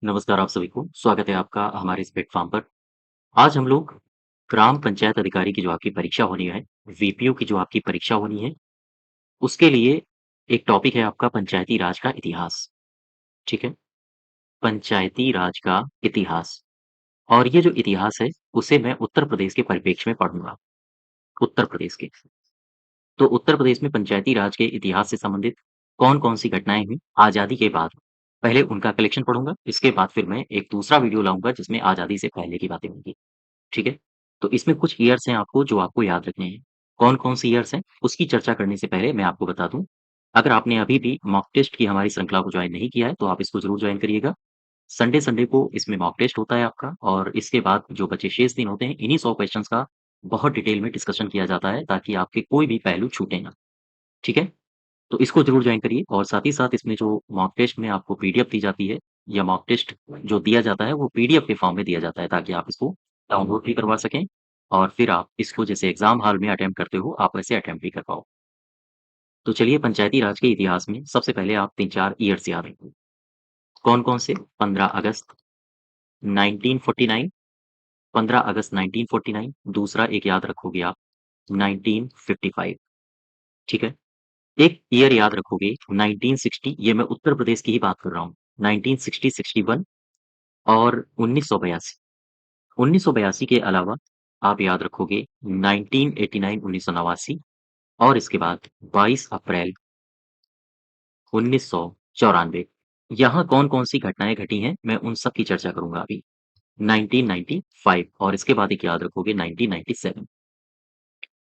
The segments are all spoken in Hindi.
नमस्कार आप सभी को, स्वागत है आपका हमारे इस प्लेटफ़ॉर्म पर। आज हम लोग ग्राम पंचायत अधिकारी की जो आपकी परीक्षा होनी है, वीपीओ की जो आपकी परीक्षा होनी है, उसके लिए एक टॉपिक है आपका पंचायती राज का इतिहास, ठीक है? पंचायती राज का इतिहास और ये जो इतिहास है, उसे मैं उत्तर प्रदेश के परिप्रेक्ष्य में पढ़ूँगा, उत्तर प्रदेश के। तो उत्तर प्रदेश में पंचायती राज के इतिहास से संबंधित कौन-कौन सी घटनाएँ हुईं आज़ादी के बाद, पहले उनका कलेक्शन पढ़ूँगा, इसके बाद फिर मैं एक दूसरा वीडियो लाऊँगा जिसमें आज़ादी से पहले की बातें होंगी। ठीक है? तो इसमें कुछ ईयर्स हैं आपको जो आपको याद रखने हैं। कौन-कौन से ईयर्स हैं, उसकी चर्चा करने से पहले मैं आपको बता दूँ, अगर आपने अभी भी मॉक टेस्ट की हमारी श्रृंखला को जॉइन नहीं किया है, तो आप इसको ज़रूर जॉइन करिएगा। संडे-संडे को इसमें मॉक टेस्ट होता है आपका और इसके बाद जो बचे शेष दिन होते हैं, इन्हीं 100 क्वेश्चन्स का बहुत डिटेल में डिस्कशन किया जाता है, ताकि आपके कोई भी पहलू छूटे ना। ठीक है? तो इसको ज़रूर जॉइन करिए और साथ ही साथ इसमें जो मॉक टेस्ट में आपको पीडीएफ दी जाती है या मॉक टेस्ट जो दिया जाता है, वो पीडीएफ के फॉर्म में दिया जाता है ताकि आप इसको डाउनलोड भी करवा सकें और फिर आप इसको जैसे एग्ज़ाम हॉल में अटेम्प्ट करते हो, आप वैसे अटेम्प्ट भी कर पाओ। तो चलिए पंचायती राज के इतिहास में सबसे पहले आप 3-4 ईयर्स याद रखिए। कौन-कौन से? 15 अगस्त 1949, 15 अगस्त 1949, दूसरा एक याद रखोगे आप 1955, ठीक है? एक ईयर याद रखोगे 1960, ये मैं उत्तर प्रदेश की ही बात कर रहा हूँ। 1960-61 और 1982। 1982 के अलावा आप याद रखोगे 1989 1989 और इसके बाद 22 अप्रैल 1994। यहाँ कौन-कौन सी घटनाएँ घटी हैं, मैं उन सब की चर्चा करूँगा अभी। 1995 और इसके बाद एक याद रखोगे 1997।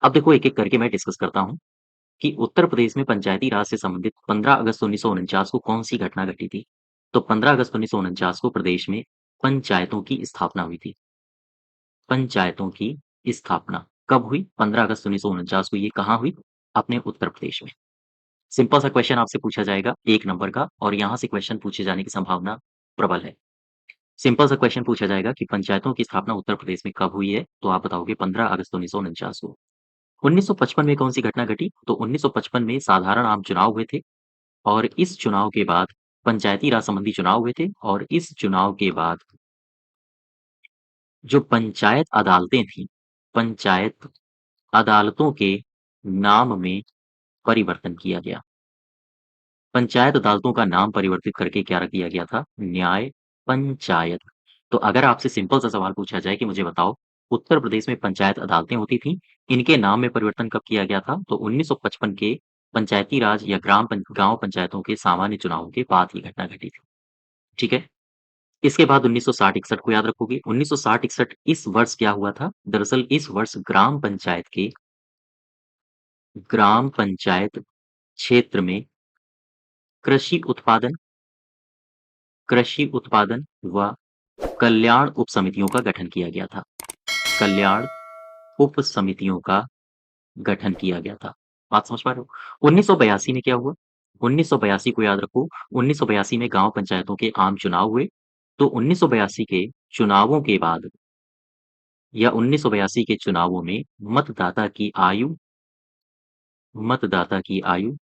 अब देखो एक-एक करके मैं डिस्कस करता हूँ कि उत्तर प्रदेश में पंचायती राज से संबंधित 15 अगस्त 1949 को कौन-सी घटना घटी थी? तो 15 अगस्त 1949 को प्रदेश में पंचायतों की स्थापना हुई थी। पंचायतों की स्थापना कब हुई? 15 अगस्त 1949 को ये कहाँ हुई? अपने उत्तर प्रदेश में। सिंपल सा क्वेश्चन आपसे पूछा जाएगा 1 नंबर का और यहाँ से क्वेश्चन पूछे जाने की संभावना प्रबल है। सिंपल सा क्वेश्चन पूछा जाएगा कि पंचायतों की स्थापना उत्तर प्रदेश में कब हुई है? तो आप बताओगे 15 अगस्त 1949 को। 1955 में कौन-सी घटना घटी? तो 1955 में साधारण आम चुनाव हुए थे और इस चुनाव के बाद पंचायती राज संबंधी चुनाव हुए थे और इस चुनाव के बाद जो पंचायत अदालतें थीं, पंचायत अदालतों के नाम में परिवर्तन किया गया। पंचायत अदालतों का नाम परिवर्तित करके क्या रख दिया गया था? न्याय पंचायत। तो अगर आपसे सिंपल सा सवाल पूछा जाए कि मुझे बताओ, उत्तर प्रदेश में पंचायत अदालतें होती थीं, इनके नाम में परिवर्तन कब किया गया था? तो 1955 के पंचायती राज या गाँव पंचायतों के सामान्य चुनावों के बाद ये घटना घटी थी। ठीक है? इसके बाद 1960-61 को याद रखोगे। 1960-61 इस वर्ष क्या हुआ था? दरअसल इस वर्ष ग्राम पंचायत क्षेत्र में कृषि उत्पादन कृषि उत्पादन व कल्याण उप समितियों का गठन किया गया था। कल्याण उप समितियों का गठन किया गया था। बात समझ पा रहे हो? 1982 में क्या हुआ? 1982 को याद रखो, 1982 में गाँव पंचायतों के आम चुनाव हुए। तो 1982 के चुनावों के बाद या 1982 के चुनावों में मतदाता की आयु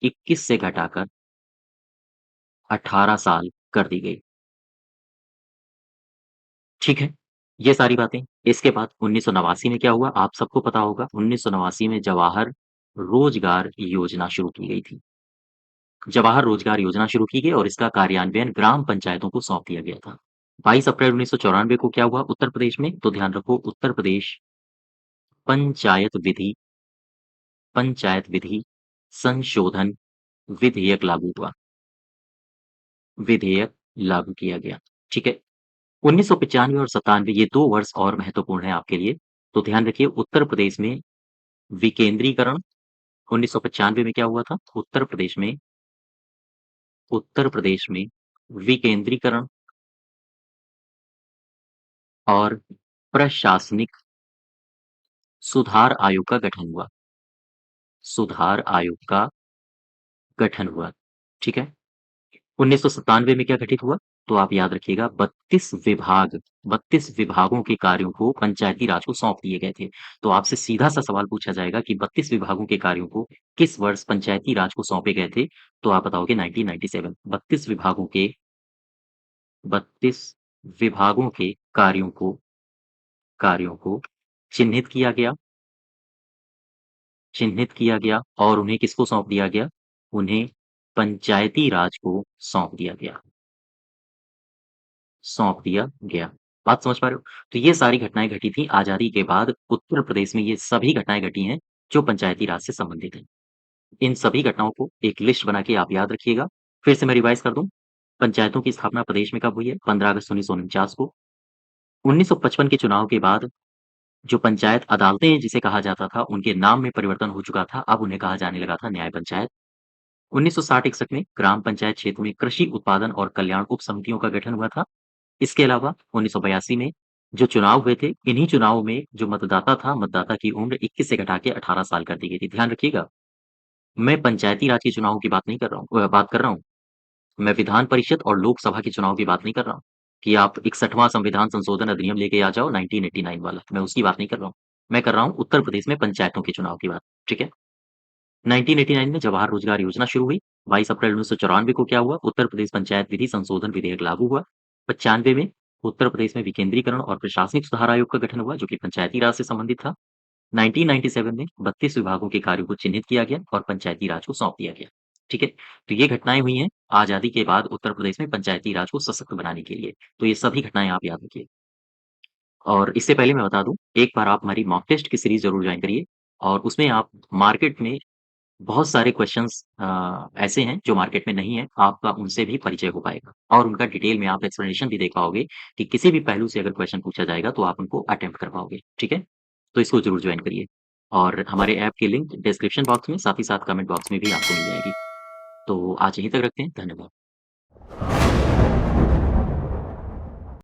21 से घटाकर 18 साल कर दी गई। ठीक है? ये सारी बातें। इसके बाद 1989 में क्या हुआ? आप सबको पता होगा 1989 में जवाहर रोजगार योजना शुरू की गई थी। जवाहर रोजगार योजना शुरू की गई और इसका कार्यान्वयन ग्राम पंचायतों को सौंप दिया गया था। 22 अप्रैल 1994 को क्या हुआ उत्तर प्रदेश में? तो ध्यान रखो उत्तर प्रदेश पंचायत विधि पंचायत विधि संशोधन विधेयक लागू हुआ। विधेयक लागू किया गया। ठीक है? 1995 और 97 ये 2 वर्ष और महत्वपूर्ण हैं आपके लिए। तो ध्यान रखिए उत्तर प्रदेश में विकेंद्रीकरण 1995 में क्या हुआ था? उत्तर प्रदेश में विकेंद्रीकरण और प्रशासनिक सुधार आयोग का गठन हुआ। सुधार आयोग का गठन हुआ। ठीक है? 1997 में क्या घटित हुआ? तो आप याद रखिएगा 32 विभागों के कार्यों को पंचायती राज को सौंप दिए गए थे। तो आपसे सीधा-सा सवाल पूछा जाएगा कि 32 विभागों के कार्यों को किस वर्ष पंचायती राज को सौंपे गए थे? तो आप बताओगे 1997। 32 विभागों के कार्यों को चिन्हित किया गया और उन्हें किसको सौंप दिया गया? उन्हें पंचायती राज को सौंप दिया गया। बात समझ पा रहे हो? तो ये सारी घटनाएँ घटी थी आज़ादी के बाद उत्तर प्रदेश में ये सभी घटनाएँ घटी हैं, जो पंचायती राज से संबंधित हैं। इन सभी घटनाओं को एक लिस्ट बना के आप याद रखिएगा। फिर से मैं रिवाइज़ कर दूँ, पंचायतों की स्थापना प्रदेश में कब हुई है? 15 अगस्त 1949 को। 1955 के चुनाव के बाद जो पंचायत अदालतें जिसे कहा जाता था, उनके नाम में परिवर्तन हो चुका था, अब उन्हें कहा जाने लगा था न्याय पंचायत। 1960-61 में ग्राम पंचायत क्षेत्र में कृषि उत्पादन और कल्याण उप समितियों का गठन हुआ था। इसके अलावा 1982 में जो चुनाव हुए थे, इन्हीं चुनावों में जो मतदाता था, मतदाता की उम्र 21 से घटा के 18 साल कर दी गई थी। ध्यान रखिएगा, मैं पंचायती राज के चुनावों की बात नहीं कर रहा हूँ बात कर रहा हूँ। मैं विधान परिषद और लोकसभा के चुनाव की बात नहीं कर रहा हूँ, कि आप 61वां संविधान संशोधन अधिनियम लेके आ जाओ 1989 वाला, मैं उसकी बात नहीं कर रहा हूँ। मैं कर रहा हूँ उत्तर प्रदेश में पंचायतों के चुनाव की बात, ठीक है? 1989 में जवाहर रोजगार योजना शुरू हुई। 22 अप्रैल 1994 को क्या हुआ? उत्तर प्रदेश पंचायत विधि संशोधन विधेयक लागू हुआ। 95 में उत्तर प्रदेश में विकेंद्रीकरण और प्रशासनिक सुधार आयोग का गठन हुआ, जो कि पंचायती राज से संबंधित था। 1997 में 32 विभागों के कार्यों को चिन्हित किया गया और पंचायती राज को सौंप दिया गया। ठीक है? तो ये घटनाएँ हुई हैं आज़ादी के बाद उत्तर प्रदेश में पंचायती राज को सशक्त बनाने के लिए। तो ये सभी घटनाएँ आप याद रखिए। और इससे पहले मैं बता दूँ, एक बार आप हमारी मॉक टेस्ट की सीरीज़ ज़रूर जॉइन करिए और उसमें आप मार्केट में बहुत सारे क्वेश्चन्स ऐसे हैं जो मार्केट में नहीं है, आपका उनसे भी परिचय हो पाएगा और उनका डिटेल में आप एक्सप्लेनेशन भी देख पाओगे कि किसी भी पहलू से अगर क्वेश्चन पूछा जाएगा तो आप उनको अटेम्प्ट कर पाओगे, ठीक है? तो इसको ज़रूर जॉइन करिए और हमारे ऐप की लिंक डिस्क्रिप्शन बॉक्स में, साथ ही साथ कमेंट बॉक्स में भी आपको मिल जाएगी। तो आज यहीं तक रखते हैं, धन्यवाद।